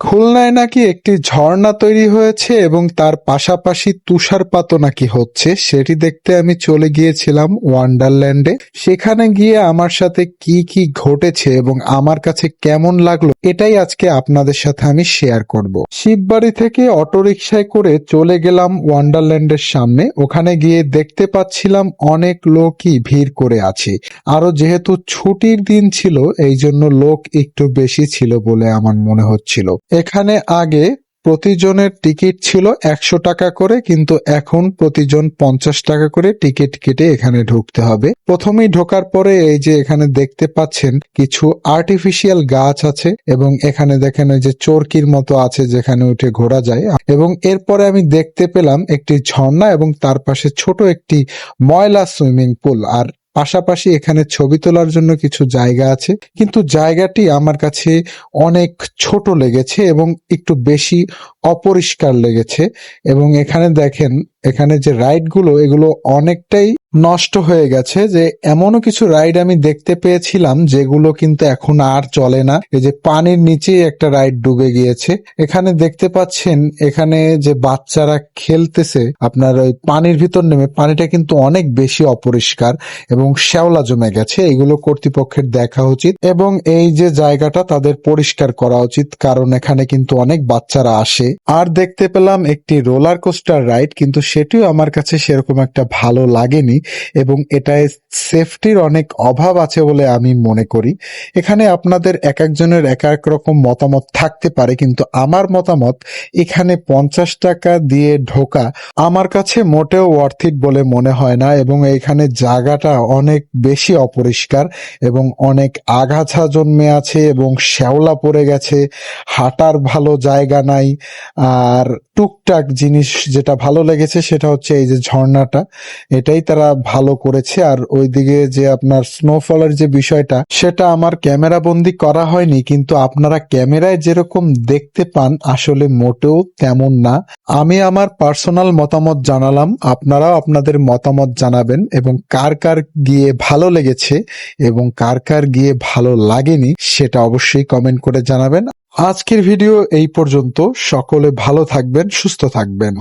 খুলনায় নাকি একটি ঝর্ণা তৈরি হয়েছে এবং তার পাশাপাশি তুষারপাতও নাকি হচ্ছে, সেটি দেখতে আমি চলে গিয়েছিলাম ওয়ান্ডারল্যান্ডে। সেখানে গিয়ে আমার সাথে কি কি ঘটেছে এবং আমার কাছে কেমন লাগলো এটাই আজকে আপনাদের সাথে আমি শেয়ার করব। শিববাড়ি থেকে অটোরিকশায় করে চলে গেলাম ওয়ান্ডারল্যান্ডের সামনে। ওখানে গিয়ে দেখতে পাচ্ছিলাম অনেক লোকই ভিড় করে আছে। আরো যেহেতু ছুটির দিন ছিল এই জন্য লোক একটু বেশি ছিল বলে আমার মনে হচ্ছিল। এখানে আগে প্রতিজনের টিকিট ছিল ১০০ টাকা করে, কিন্তু এখন প্রতিজন ৫০ টাকা করে টিকিট কেটে এখানে ঢুকতে হবে। প্রথমেই ঢোকার পরে এই যে এখানে দেখতে পাচ্ছেন কিছু আর্টিফিশিয়াল গাছ আছে এবং এখানে দেখেন ওই যে চরকির মতো আছে যেখানে উঠে ঘোরা যায়। এবং এরপরে আমি দেখতে পেলাম একটি ঝর্ণা এবং তার পাশে ছোট একটি ময়লা সুইমিং পুল, আর পাশাপাশি এখানে ছবি তোলার জন্য কিছু জায়গা আছে, কিন্তু জায়গাটি আমার কাছে অনেক ছোট লেগেছে এবং একটু বেশি অপরিষ্কার লেগেছে। এবং এখানে দেখেন এখানে যে রাইডগুলো এগুলো অনেকটাই নষ্ট হয়ে গেছে। যে এমনও কিছু রাইড আমি দেখতে পেয়েছিলাম যেগুলো কিন্তু এখন আর চলে না। এই যে পানির নিচে একটা রাইড ডুবে গিয়েছে। এখানে দেখতে পাচ্ছেন এখানে যে বাচ্চারা খেলতেছে আপনার ওই পানির ভিতর নেমে, পানিটা কিন্তু অনেক বেশি অপরিষ্কার এবং শ্যাওলা জমে গেছে। এগুলো কর্তৃপক্ষের দেখা উচিত এবং এই যে জায়গাটা তাদের পরিষ্কার করা উচিত, কারণ এখানে কিন্তু অনেক বাচ্চারা আসে। আর দেখতে পেলাম একটি রোলার কোস্টার রাইড, কিন্তু সেটিও আমার কাছে সেরকম একটা ভালো লাগেনি এবং এটায় সেফটির অনেক অভাব আছে বলে আমি মনে করি। এখানে আপনাদের এক একজনের এক এক রকম মতামত থাকতে পারে, কিন্তু আমার মতামত এখানে ৫০ টাকা দিয়ে ঢোকা আমার কাছে মোটেও ওয়ার্থ ইট বলে মনে হয় না। এবং এখানে জায়গাটা অনেক বেশি অপরিষ্কার এবং অনেক আগাছা জন্মে আছে এবং শ্যাওলা পড়ে গেছে, হাঁটার ভালো জায়গা নাই। আর টুকটাক জিনিস যেটা ভালো লেগেছে সেটা হচ্ছে এই যে ঝর্ণাটা, এটাই তারা ভালো করেছে। আর ওইদিকে যে আপনার স্নোফলের যে বিষয়টা সেটা আমার ক্যামেরা বন্দি করা হয়নি, কিন্তু আপনারা ক্যামেরায় যেরকম দেখতে পান আসলে মোটেও তেমন না। আমি আমার পার্সোনাল মতামত জানালাম, আপনারাও আপনাদের মতামত জানাবেন এবং কার কার গিয়ে ভালো লেগেছে এবং কার কার গিয়ে ভালো লাগেনি সেটা অবশ্যই কমেন্ট করে জানাবেন। আজকের ভিডিও এই পর্যন্ত। সকলে ভালো থাকবেন, সুস্থ থাকবেন।